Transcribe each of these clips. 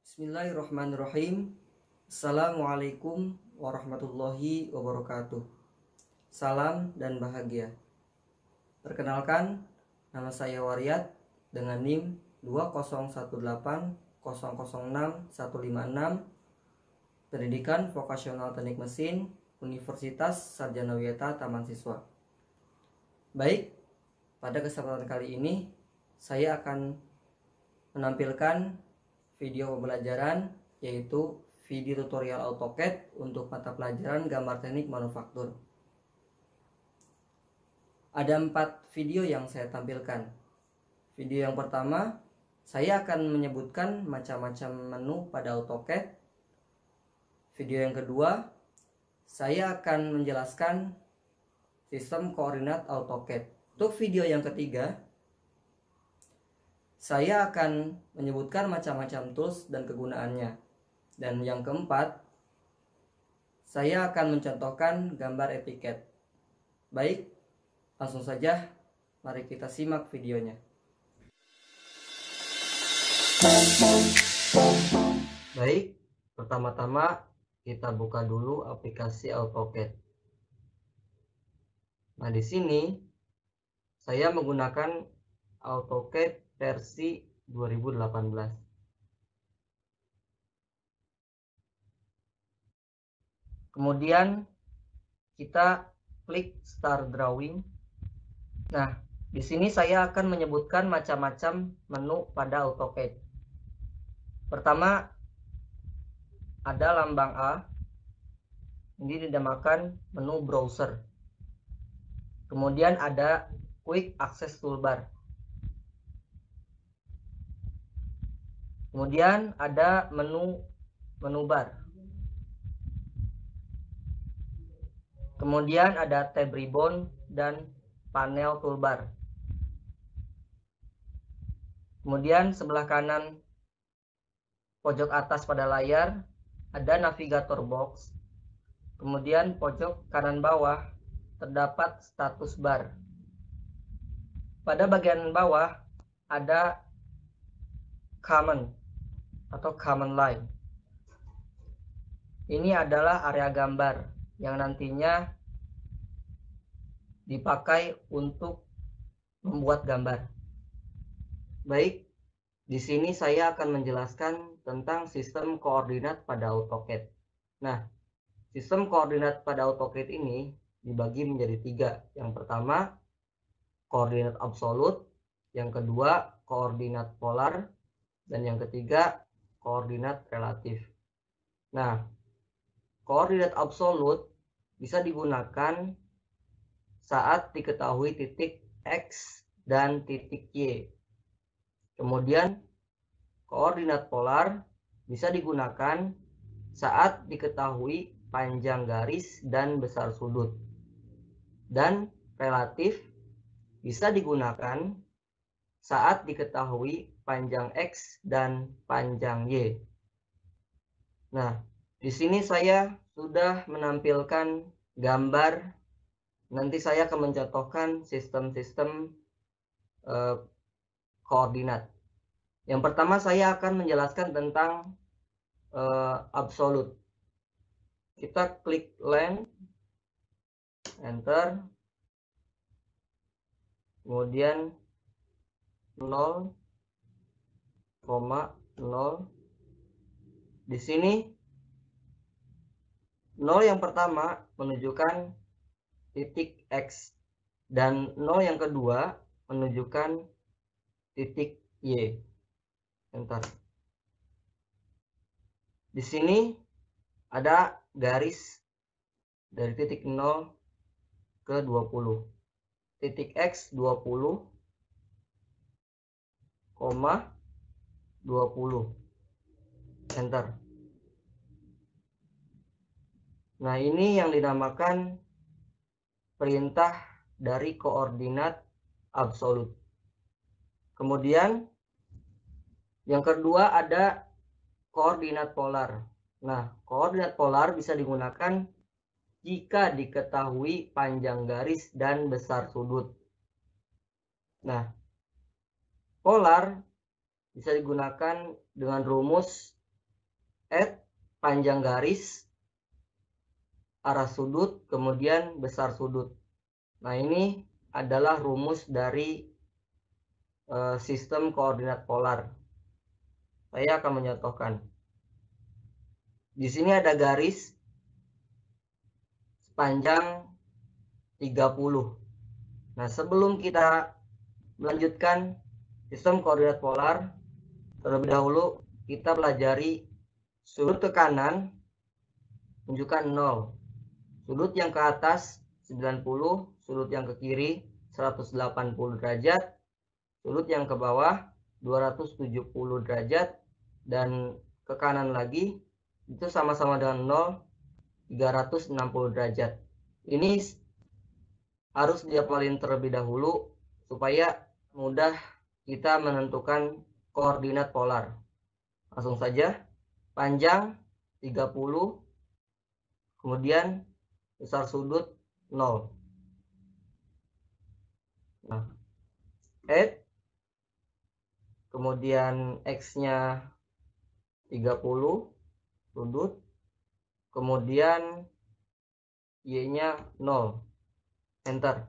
Bismillahirrahmanirrahim. Assalamualaikum warahmatullahi wabarakatuh. Salam dan bahagia. Perkenalkan, nama saya Waryat dengan NIM 20180061156, Pendidikan Vokasional Teknik Mesin, Universitas Sarjana Wiyata Taman Siswa. Baik, pada kesempatan kali ini saya akan menampilkan video pembelajaran, yaitu video tutorial AutoCAD untuk mata pelajaran gambar teknik manufaktur. Ada 4 video yang saya tampilkan. Video yang pertama, saya akan menyebutkan macam-macam menu pada AutoCAD. Video yang kedua, saya akan menjelaskan sistem koordinat AutoCAD. Untuk video yang ketiga, saya akan menyebutkan macam-macam tools dan kegunaannya. Dan yang keempat, saya akan mencontohkan gambar etiket. Baik, langsung saja mari kita simak videonya. Baik, pertama-tama kita buka dulu aplikasi AutoCAD. Nah, di sini saya menggunakan AutoCAD versi 2018. Kemudian kita klik Start Drawing. Nah, di sini saya akan menyebutkan macam-macam menu pada AutoCAD. Pertama, ada lambang A. Ini dinamakan menu browser. Kemudian ada Quick Access Toolbar. Kemudian ada menu bar. Kemudian ada tab ribbon dan panel toolbar. Kemudian sebelah kanan pojok atas pada layar ada navigator box. Kemudian pojok kanan bawah terdapat status bar. Pada bagian bawah ada common atau common line. Ini adalah area gambar yang nantinya dipakai untuk membuat gambar. Baik, di sini saya akan menjelaskan tentang sistem koordinat pada AutoCAD. Nah, sistem koordinat pada AutoCAD ini dibagi menjadi 3. Yang pertama, koordinat absolut. Yang kedua, koordinat polar. Dan yang ketiga, koordinat relatif. Nah, koordinat absolut bisa digunakan saat diketahui titik X dan titik Y. Kemudian, koordinat polar bisa digunakan saat diketahui panjang garis dan besar sudut. Dan relatif bisa digunakan saat diketahui panjang X dan panjang Y. Nah, di sini saya sudah menampilkan gambar. Nanti saya akan mencontohkan sistem-sistem koordinat. Yang pertama saya akan menjelaskan tentang absolut. Kita klik line, enter, kemudian 0,0. Di sini 0 yang pertama menunjukkan titik X dan 0 yang kedua menunjukkan titik Y. Enter. Di sini ada garis dari titik 0 ke 20. Titik X 20, 20. Enter. Nah, ini yang dinamakan perintah dari koordinat absolut. Kemudian yang kedua ada koordinat polar. Nah, koordinat polar bisa digunakan jika diketahui panjang garis dan besar sudut. Nah, polar bisa digunakan dengan rumus add panjang garis, arah sudut, kemudian besar sudut. Nah, ini adalah rumus dari sistem koordinat polar. Saya akan mencontohkan. Di sini ada garis sepanjang 30. Nah, sebelum kita melanjutkan sistem koordinat polar, terlebih dahulu kita pelajari sudut ke kanan menunjukkan 0. Sudut yang ke atas 90, sudut yang ke kiri 180 derajat, sudut yang ke bawah 270 derajat, dan ke kanan lagi itu sama-sama dengan 0, 360 derajat. Ini harus dihafalin terlebih dahulu supaya mudah kita menentukan koordinat polar. Langsung saja, panjang 30, kemudian besar sudut 0. Nah, add, kemudian X-nya 30 sudut, kemudian Y-nya 0. Enter.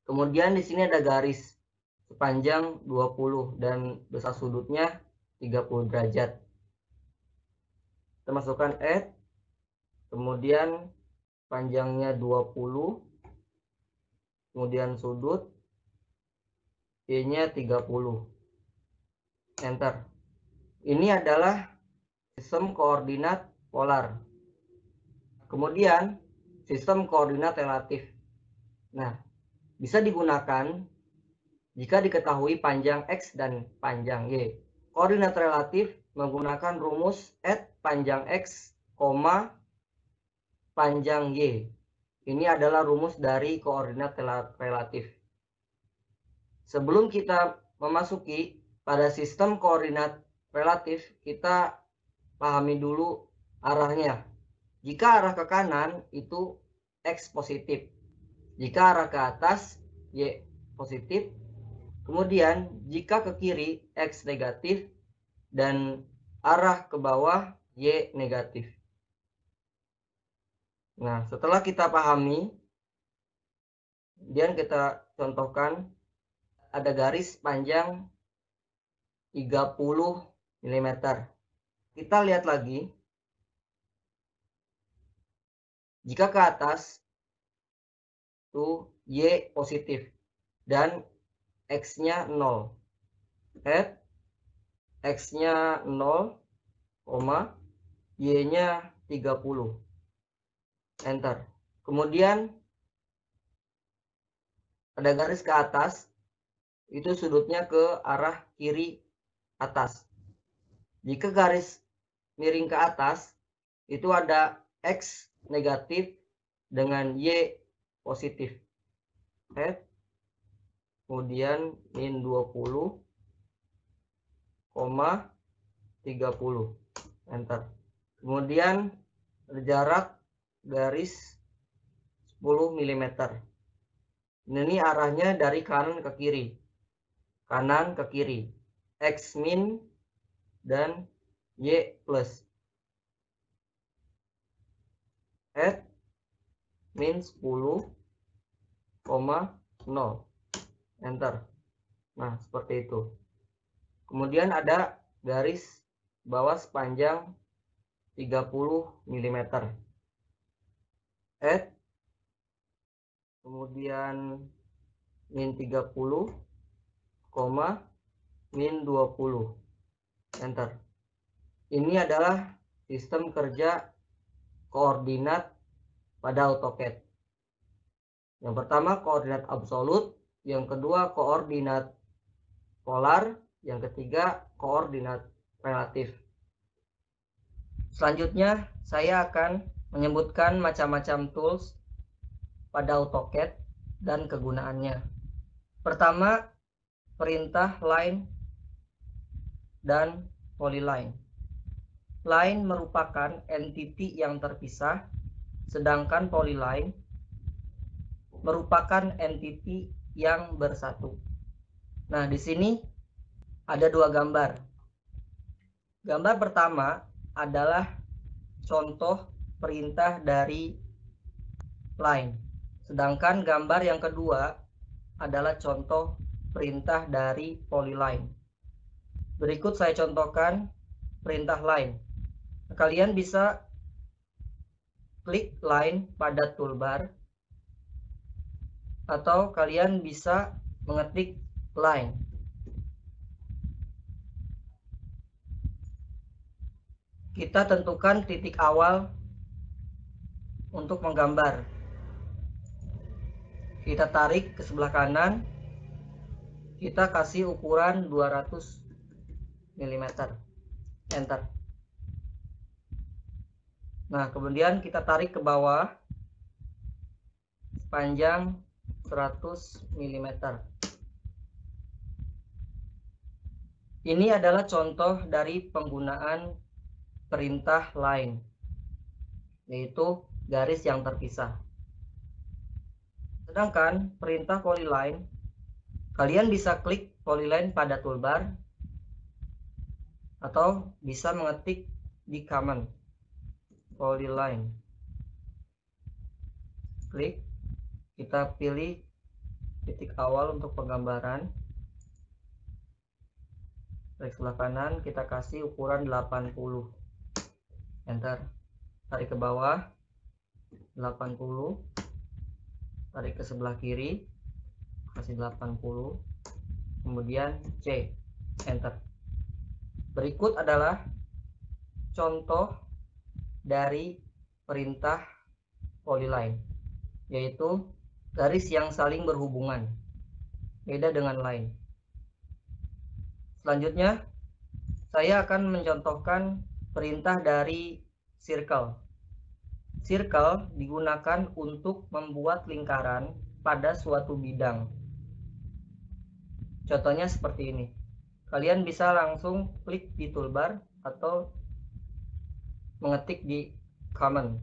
Kemudian di sini ada garis sepanjang 20 dan besar sudutnya 30 derajat. Kita masukkan add, kemudian panjangnya 20, kemudian sudut, Y-nya 30. Enter. Ini adalah sistem koordinat polar. Kemudian sistem koordinat relatif. Nah, bisa digunakan jika diketahui panjang X dan panjang Y. Koordinat relatif menggunakan rumus add panjang X, panjang Y. Ini adalah rumus dari koordinat relatif. Sebelum kita memasuki pada sistem koordinat relatif, kita pahami dulu arahnya. Jika arah ke kanan itu X positif. Jika arah ke atas, Y positif. Kemudian, jika ke kiri, X negatif. Dan arah ke bawah, Y negatif. Nah, setelah kita pahami, kemudian kita contohkan ada garis panjang 30 mm. Kita lihat lagi. Jika ke atas, itu Y positif dan X-nya 0. Add X-nya 0, Y-nya 30. Enter. Kemudian ada garis ke atas, itu sudutnya ke arah kiri atas. Jika garis miring ke atas, itu ada X negatif dengan Y positif. Add, kemudian min 20, 30. Enter. Kemudian jarak garis 10 mm. Ini arahnya dari kanan ke kiri. Kanan ke kiri. X min dan Y plus. Add min 10, 0. Enter. Nah, seperti itu. Kemudian ada garis bawah sepanjang 30 mm. Add, kemudian min 30, min 20. Enter. Ini adalah sistem kerja koordinat pada AutoCAD. Yang pertama koordinat absolut, yang kedua koordinat polar, yang ketiga koordinat relatif. Selanjutnya saya akan menyebutkan macam-macam tools pada AutoCAD dan kegunaannya. Pertama, perintah line dan polyline. Line merupakan entity yang terpisah, sedangkan polyline merupakan entity yang bersatu. Nah, di sini ada dua gambar. Gambar pertama adalah contoh perintah dari line. Sedangkan gambar yang kedua adalah contoh perintah dari polyline. Berikut saya contohkan perintah line. Kalian bisa klik line pada toolbar, atau kalian bisa mengetik line. Kita tentukan titik awal untuk menggambar. Kita tarik ke sebelah kanan, kita kasih ukuran 200 mm, enter. Nah, kemudian kita tarik ke bawah panjang 100 mm. Ini adalah contoh dari penggunaan perintah line, yaitu garis yang terpisah. Sedangkan perintah polyline, kalian bisa klik polyline pada toolbar atau bisa mengetik di command polyline. Klik, kita pilih titik awal untuk penggambaran. Tarik sebelah kanan, kita kasih ukuran 80, enter. Tarik ke bawah 80, tarik ke sebelah kiri, kasih 80, kemudian C, enter. Berikut adalah contoh dari perintah polyline, yaitu garis yang saling berhubungan, beda dengan line. Selanjutnya, saya akan mencontohkan perintah dari circle. Circle digunakan untuk membuat lingkaran pada suatu bidang. Contohnya seperti ini. Kalian bisa langsung klik di toolbar atau mengetik di command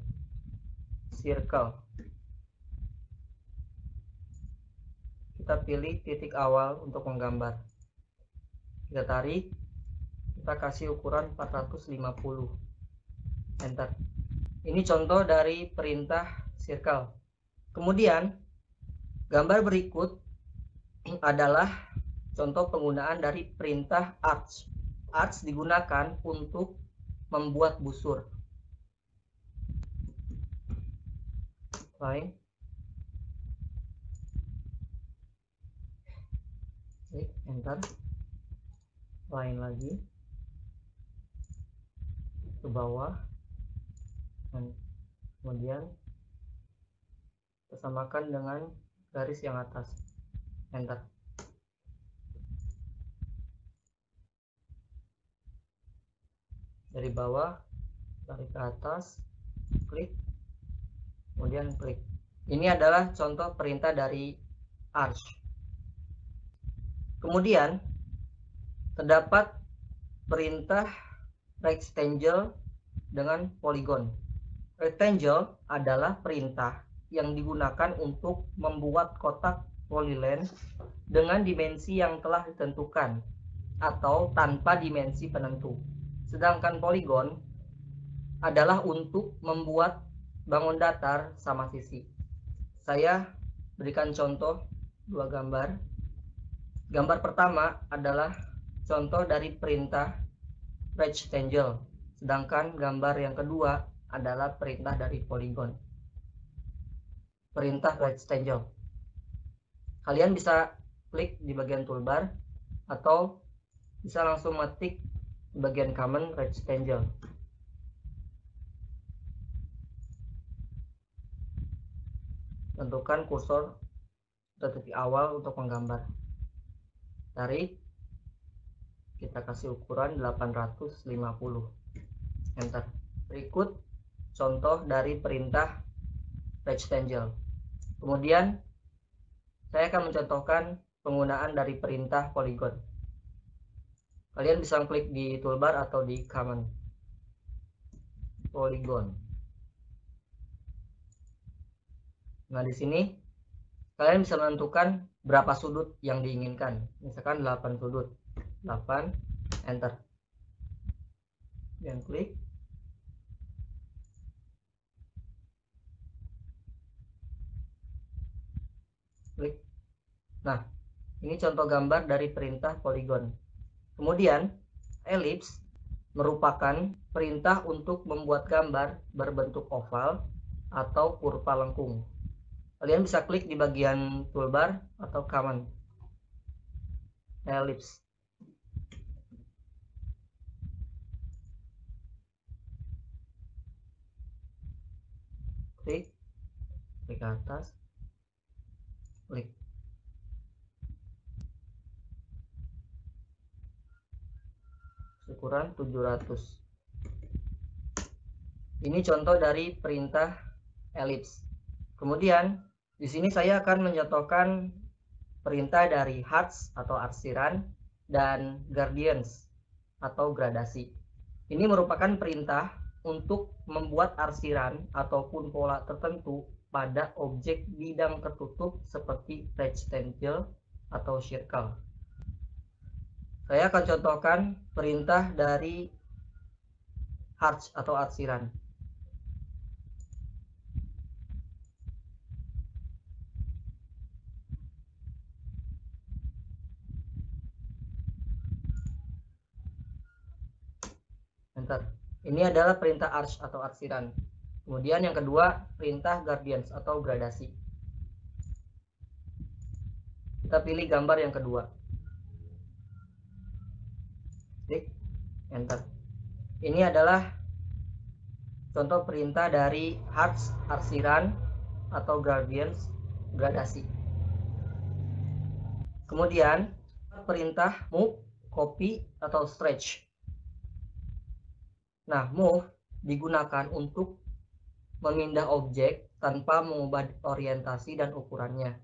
circle. Kita pilih titik awal untuk menggambar. Kita tarik, kita kasih ukuran 450, enter. Ini contoh dari perintah circle. Kemudian gambar berikut adalah contoh penggunaan dari perintah arch. Arch digunakan untuk membuat busur. Line, klik, enter. Line lagi ke bawah, dan kemudian kita samakan dengan garis yang atas, enter. Dari bawah tarik ke atas, klik, kemudian klik. Ini adalah contoh perintah dari arch. Kemudian terdapat perintah rectangle dengan polygon. Rectangle adalah perintah yang digunakan untuk membuat kotak polyline dengan dimensi yang telah ditentukan atau tanpa dimensi penentu. Sedangkan polygon adalah untuk membuat bangun datar sama sisi. Saya berikan contoh dua gambar. Gambar pertama adalah contoh dari perintah rectangle, sedangkan gambar yang kedua adalah perintah dari polygon. Perintah rectangle, kalian bisa klik di bagian toolbar atau bisa langsung mengetik di bagian command rectangle. Tentukan kursor atau titik awal untuk menggambar. Tarik, kita kasih ukuran 850, enter. Berikut contoh dari perintah rectangle. Kemudian saya akan mencontohkan penggunaan dari perintah polygon. Kalian bisa klik di toolbar atau di command polygon. Nah, di sini kalian bisa menentukan berapa sudut yang diinginkan. Misalkan 8 sudut. 8, enter. Dan klik. klik. Nah, ini contoh gambar dari perintah polygon. Kemudian ellipse merupakan perintah untuk membuat gambar berbentuk oval atau kurva lengkung. Kalian bisa klik di bagian toolbar atau command ellipse. Klik ke atas, klik. Ukuran 700. Ini contoh dari perintah ellipse. Kemudian di sini saya akan mencontohkan perintah dari hearts atau arsiran dan gradients atau gradasi. Ini merupakan perintah untuk membuat arsiran ataupun pola tertentu pada objek bidang tertutup seperti rectangle atau circle. Saya akan contohkan perintah dari hearts atau arsiran. Enter. Ini adalah perintah arch atau arsiran. Kemudian yang kedua, perintah gradients atau gradasi. Kita pilih gambar yang kedua. Klik, enter. Ini adalah contoh perintah dari arch, arsiran atau gradients, gradasi. Kemudian perintah move, copy atau stretch. Nah, move digunakan untuk memindah objek tanpa mengubah orientasi dan ukurannya.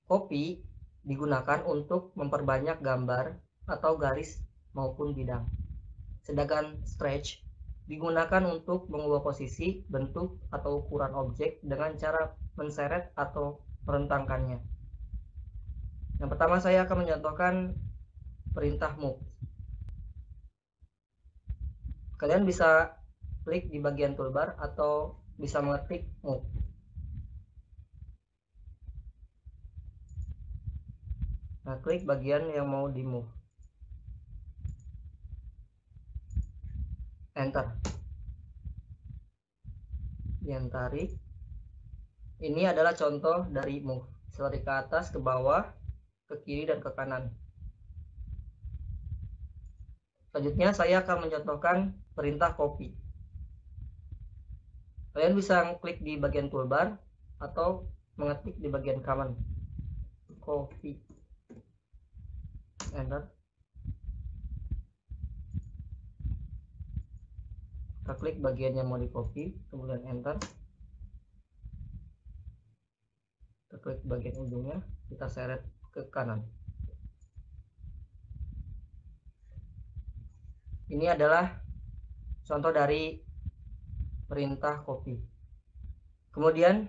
Copy digunakan untuk memperbanyak gambar atau garis maupun bidang. Sedangkan stretch digunakan untuk mengubah posisi, bentuk, atau ukuran objek dengan cara menseret atau merentangkannya. Yang pertama saya akan mencontohkan perintah move. Kalian bisa klik di bagian toolbar atau bisa mengetik move. Nah, klik bagian yang mau di move. Enter. Yang tarik. Ini adalah contoh dari move. Seperti ke atas, ke bawah, ke kiri, dan ke kanan. Selanjutnya saya akan mencontohkan perintah copy. Kalian bisa klik di bagian toolbar atau mengetik di bagian command copy. Enter. Kita klik bagian yang mau di copy, kemudian enter. Kita klik bagian ujungnya, kita seret ke kanan. Ini adalah contoh dari perintah copy. Kemudian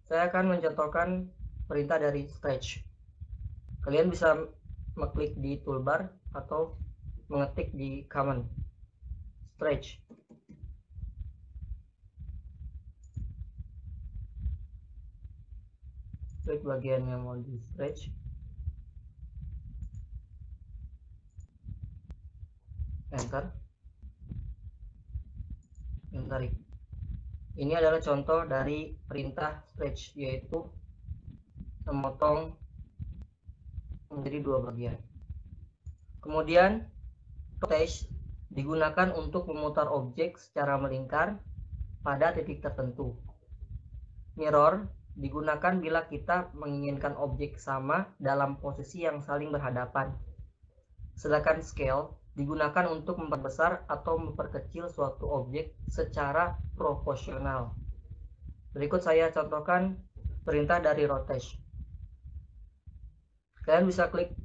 saya akan mencontohkan perintah dari stretch. Kalian bisa mengklik di toolbar atau mengetik di command stretch. Klik bagian yang mau di stretch. Enter. Yang tarik. Ini adalah contoh dari perintah stretch, yaitu memotong menjadi dua bagian. Kemudian rotate digunakan untuk memutar objek secara melingkar pada titik tertentu. Mirror digunakan bila kita menginginkan objek sama dalam posisi yang saling berhadapan. Sedangkan scale digunakan untuk memperbesar atau memperkecil suatu objek secara proporsional. Berikut saya contohkan perintah dari rotate. Kalian bisa klik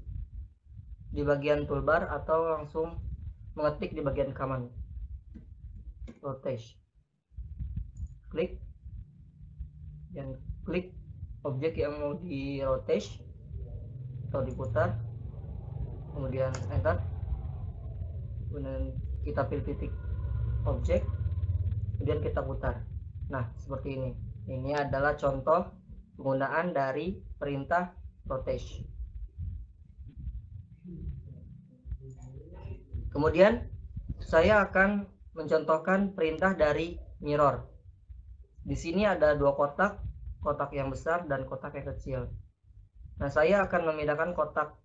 di bagian toolbar atau langsung mengetik di bagian command rotate. Klik dan klik objek yang mau di rotate atau diputar, kemudian enter. Kemudian kita pilih titik objek, kemudian kita putar. Nah, seperti ini. Ini adalah contoh penggunaan dari perintah rotate. Kemudian saya akan mencontohkan perintah dari mirror. Di sini ada dua kotak, kotak yang besar dan kotak yang kecil. Nah, saya akan memindahkan kotak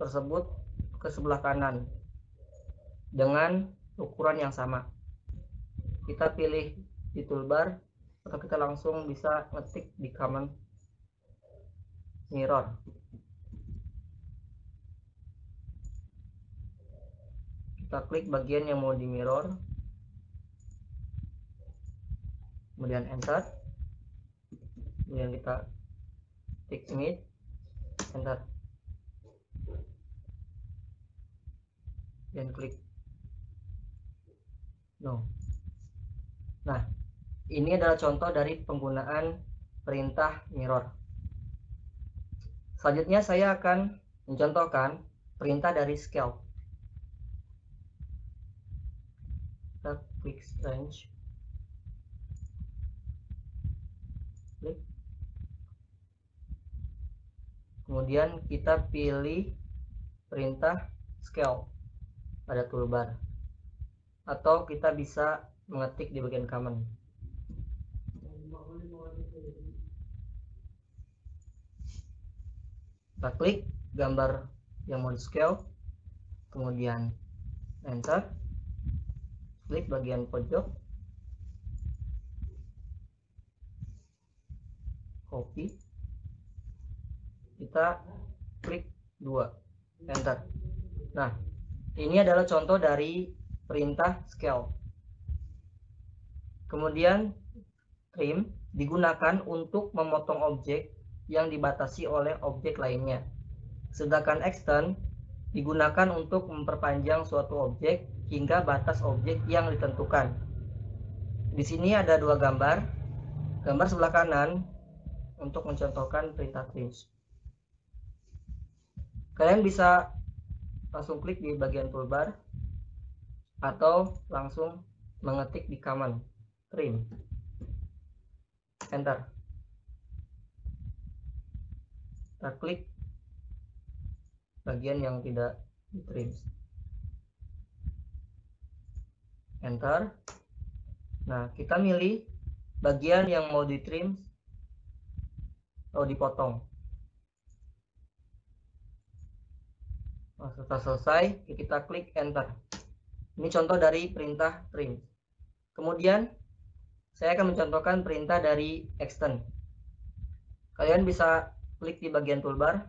tersebut ke sebelah kanan dengan ukuran yang sama. Kita pilih di toolbar atau kita langsung bisa ngetik di command mirror. Kita klik bagian yang mau di mirror, kemudian enter, kemudian kita klik image, enter, dan klik no. Nah, ini adalah contoh dari penggunaan perintah mirror. Selanjutnya saya akan mencontohkan perintah dari scale. Kita klik strange, klik, kemudian kita pilih perintah scale pada toolbar, atau kita bisa mengetik di bagian command. Kita klik gambar yang mau di scale, kemudian enter, klik bagian pojok, copy, kita klik 2, enter. Nah, ini adalah contoh dari perintah scale. Kemudian trim digunakan untuk memotong objek yang dibatasi oleh objek lainnya. Sedangkan extend digunakan untuk memperpanjang suatu objek hingga batas objek yang ditentukan. Di sini ada dua gambar. Gambar sebelah kanan untuk mencontohkan perintah trim. Kalian bisa langsung klik di bagian toolbar atau langsung mengetik di command trim, enter. Kita klik bagian yang tidak di trim, enter. Nah, kita milih bagian yang mau di trim atau dipotong. Nah, setelah selesai, kita klik enter. Ini contoh dari perintah trim. Kemudian saya akan mencontohkan perintah dari extend. Kalian bisa klik di bagian toolbar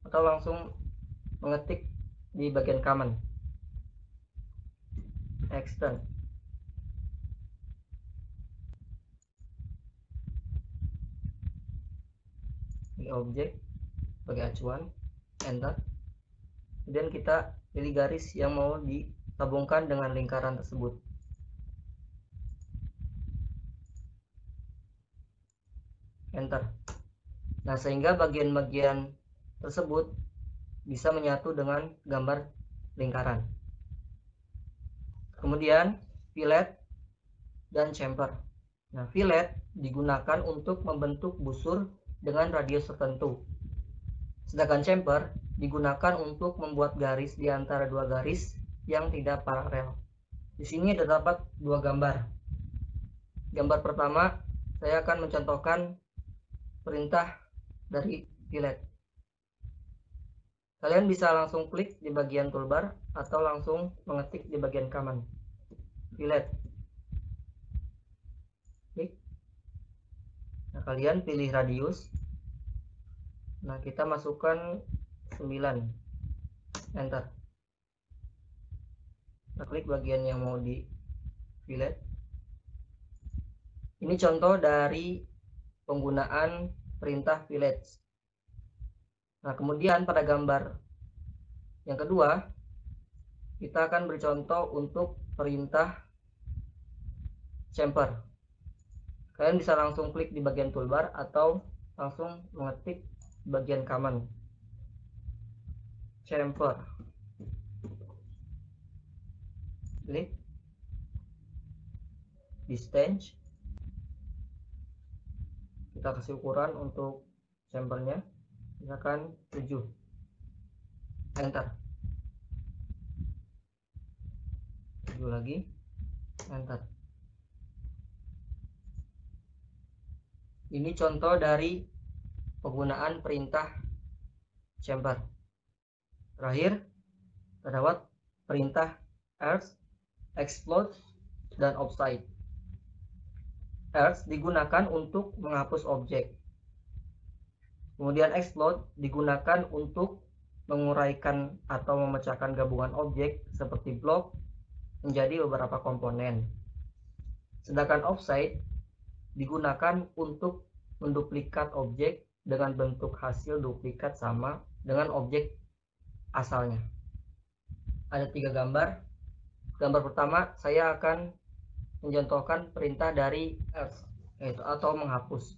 atau langsung mengetik di bagian command extend. Di objek sebagai acuan, enter. Kemudian kita pilih garis yang mau digabungkan dengan lingkaran tersebut. Enter. Nah, sehingga bagian-bagian tersebut bisa menyatu dengan gambar lingkaran. Kemudian fillet dan chamfer. Nah, fillet digunakan untuk membentuk busur dengan radius tertentu. Sedangkan chamfer digunakan untuk membuat garis di antara dua garis yang tidak paralel. Di sini terdapat dua gambar. Gambar pertama, saya akan mencontohkan perintah dari fillet. Kalian bisa langsung klik di bagian toolbar atau langsung mengetik di bagian command fillet. Klik. Nah, kalian pilih radius. Nah, kita masukkan 9, enter. Kita klik bagian yang mau di fillet. Ini contoh dari penggunaan perintah fillet. Nah, kemudian pada gambar yang kedua, kita akan bercontoh untuk perintah chamfer. Kalian bisa langsung klik di bagian toolbar atau langsung mengetik bagian command chamfer. Klik distance, kita kasih ukuran untuk chambernya, misalkan 7, enter. 7 lagi, enter. Ini contoh dari penggunaan perintah chamber. Terakhir terdapat perintah earth, explode, dan offside. Earth digunakan untuk menghapus objek. Kemudian explode digunakan untuk menguraikan atau memecahkan gabungan objek seperti blok menjadi beberapa komponen. Sedangkan offside digunakan untuk menduplikat objek dengan bentuk hasil duplikat sama dengan objek asalnya. Ada 3 gambar. Gambar pertama saya akan mencontohkan perintah dari earth, yaitu atau menghapus.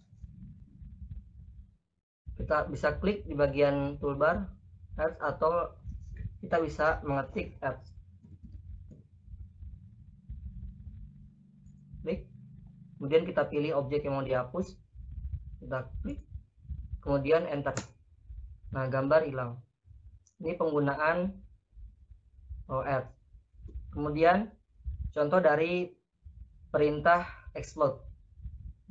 Kita bisa klik di bagian toolbar earth atau kita bisa mengetik earth. Klik, kemudian kita pilih objek yang mau dihapus, kita klik, kemudian enter. Nah, gambar hilang. Ini penggunaan earth. Kemudian contoh dari perintah explode.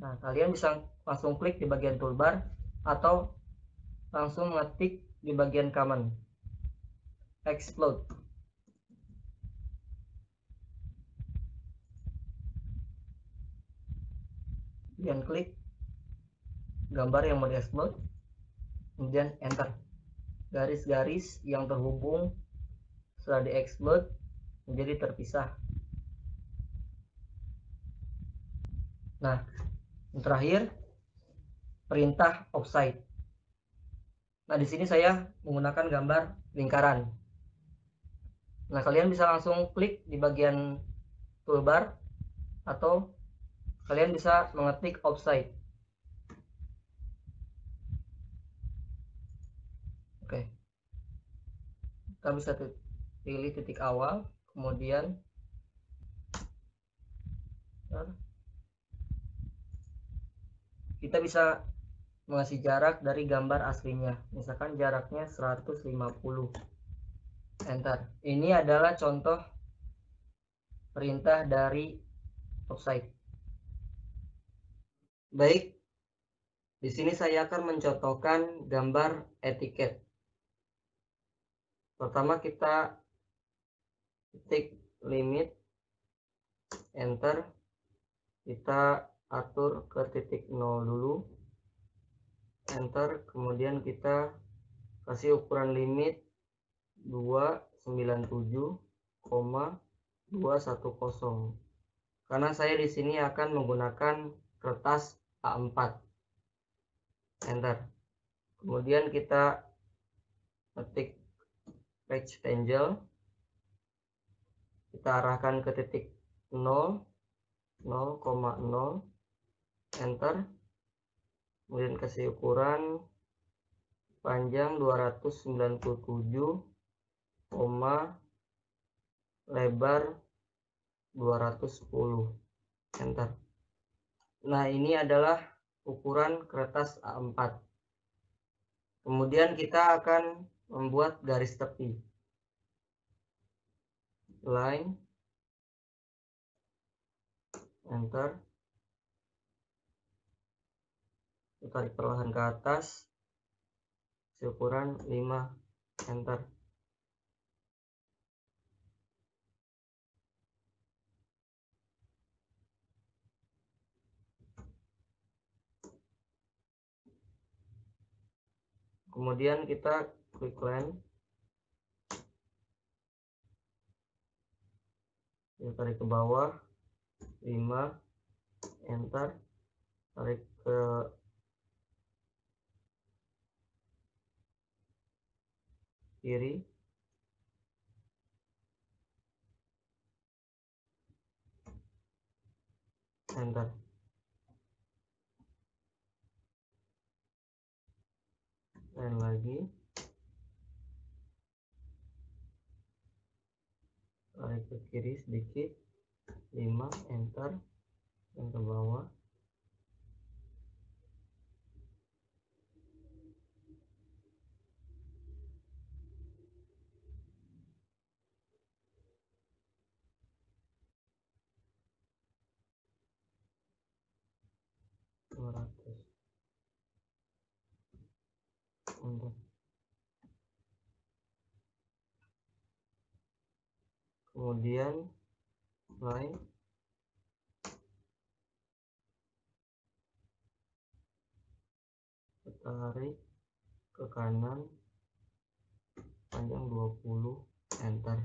Nah, kalian bisa langsung klik di bagian toolbar atau langsung mengetik di bagian command explode. Kemudian klik gambar yang mau di-explode, kemudian enter. Garis-garis yang terhubung setelah di-explode menjadi terpisah. Nah, yang terakhir perintah offside. Nah, di sini saya menggunakan gambar lingkaran. Nah, kalian bisa langsung klik di bagian toolbar atau kalian bisa mengetik offside. Oke. Kita bisa pilih titik awal, kemudian kita bisa mengasih jarak dari gambar aslinya. Misalkan jaraknya 150. Enter. Ini adalah contoh perintah dari offside. Baik, di sini saya akan mencontohkan gambar etiket. Pertama kita ketik limit, enter, kita atur ke titik 0 dulu, enter, kemudian kita kasih ukuran limit 297,210. Karena saya di sini akan menggunakan kertas A4. Enter. Kemudian kita ketik rectangle. Kita arahkan ke titik 0, 0,0. Enter. Kemudian kasih ukuran panjang 297, lebar 210. Enter. Nah, ini adalah ukuran kertas A4. Kemudian kita akan membuat garis tepi. Line. Enter. Kita tarik perlahan ke atas. Ukuran 5. Enter. Kemudian kita klik line, kita tarik ke bawah 5, enter, tarik ke kiri, enter. Dan lagi tarik ke kiri sedikit, 5, enter, dan ke bawah enter. Kemudian line tarik ke kanan panjang 20, enter.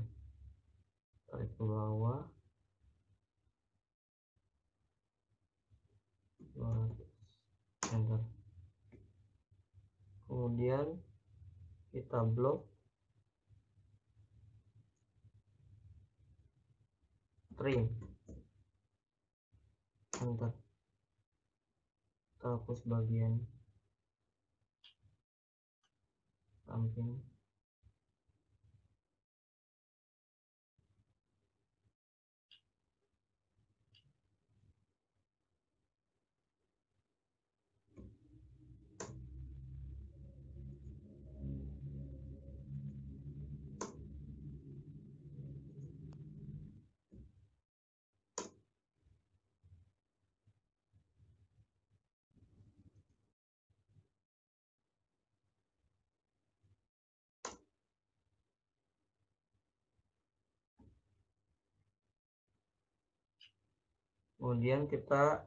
Tarik ke bawah 200, enter. Kemudian kita blok trim, enter. Kita hapus bagian samping. Kemudian kita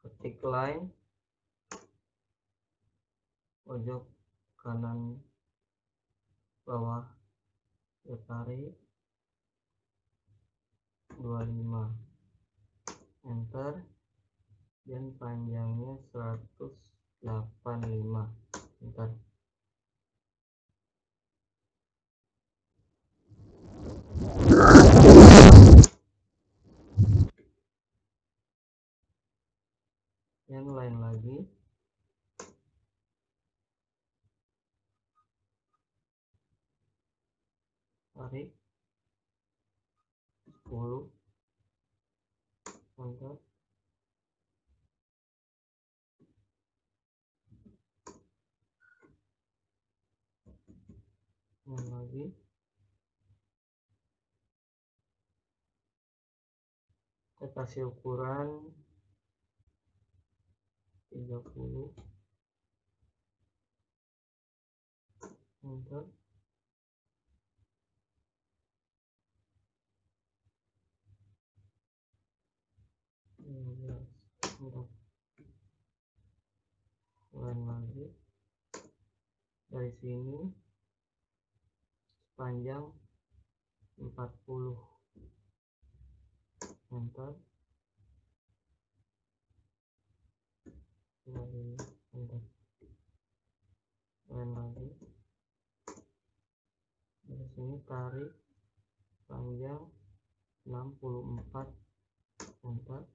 ketik line pojok kanan bawah, kita tarik 25, enter. Dan panjangnya 185, enter. Yang lain lagi tarik 10, enter. Yang lagi kita kasih ukuran 30, enter. Lain lagi dari sini panjang 40, enter. Enter. Lain lagi dari sini tarik panjang 64, enter.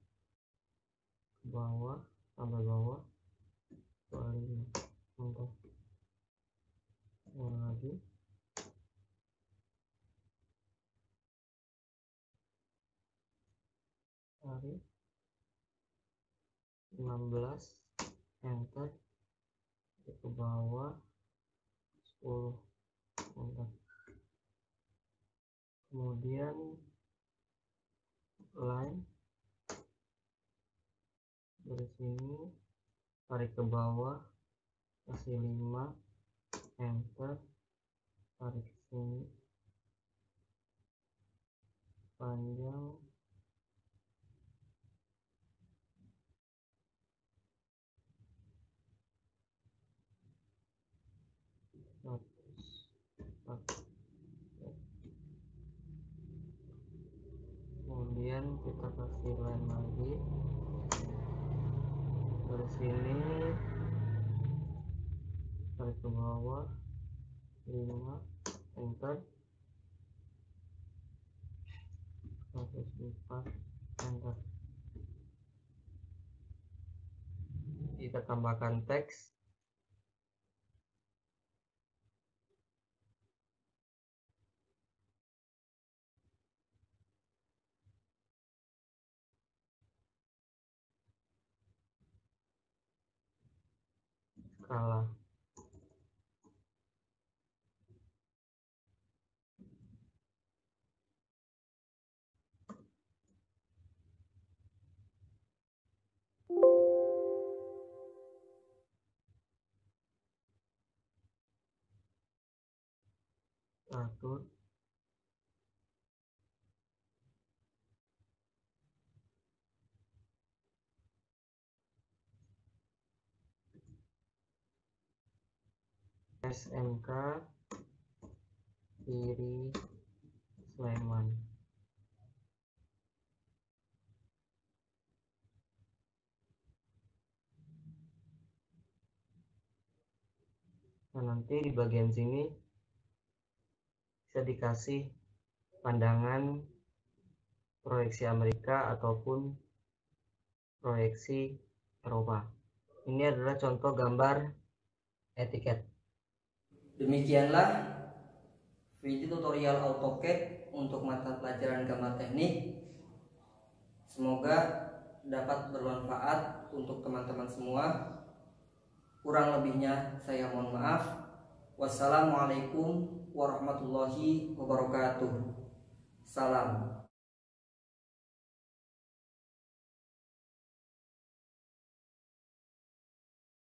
Ke bawah sampai bawah 25, enter. Yang lagi tarik 16, enter. Ke bawah 10, enter. Kemudian line dari sini tarik ke bawah kasih 5, enter. Tarik ke sini panjang 100. Kemudian kita kasih line lagi dari sini tarik ke bawah 5, enter. 104, enter. Kita tambahkan teks. Skala. Satu. SMK Piri Sleman. Nah, nanti di bagian sini bisa dikasih pandangan proyeksi Amerika ataupun proyeksi Eropa. Ini adalah contoh gambar etiket. Demikianlah video tutorial AutoCAD untuk mata pelajaran gambar teknik. Semoga dapat bermanfaat untuk teman-teman semua. Kurang lebihnya saya mohon maaf. Wassalamualaikum warahmatullahi wabarakatuh. Salam.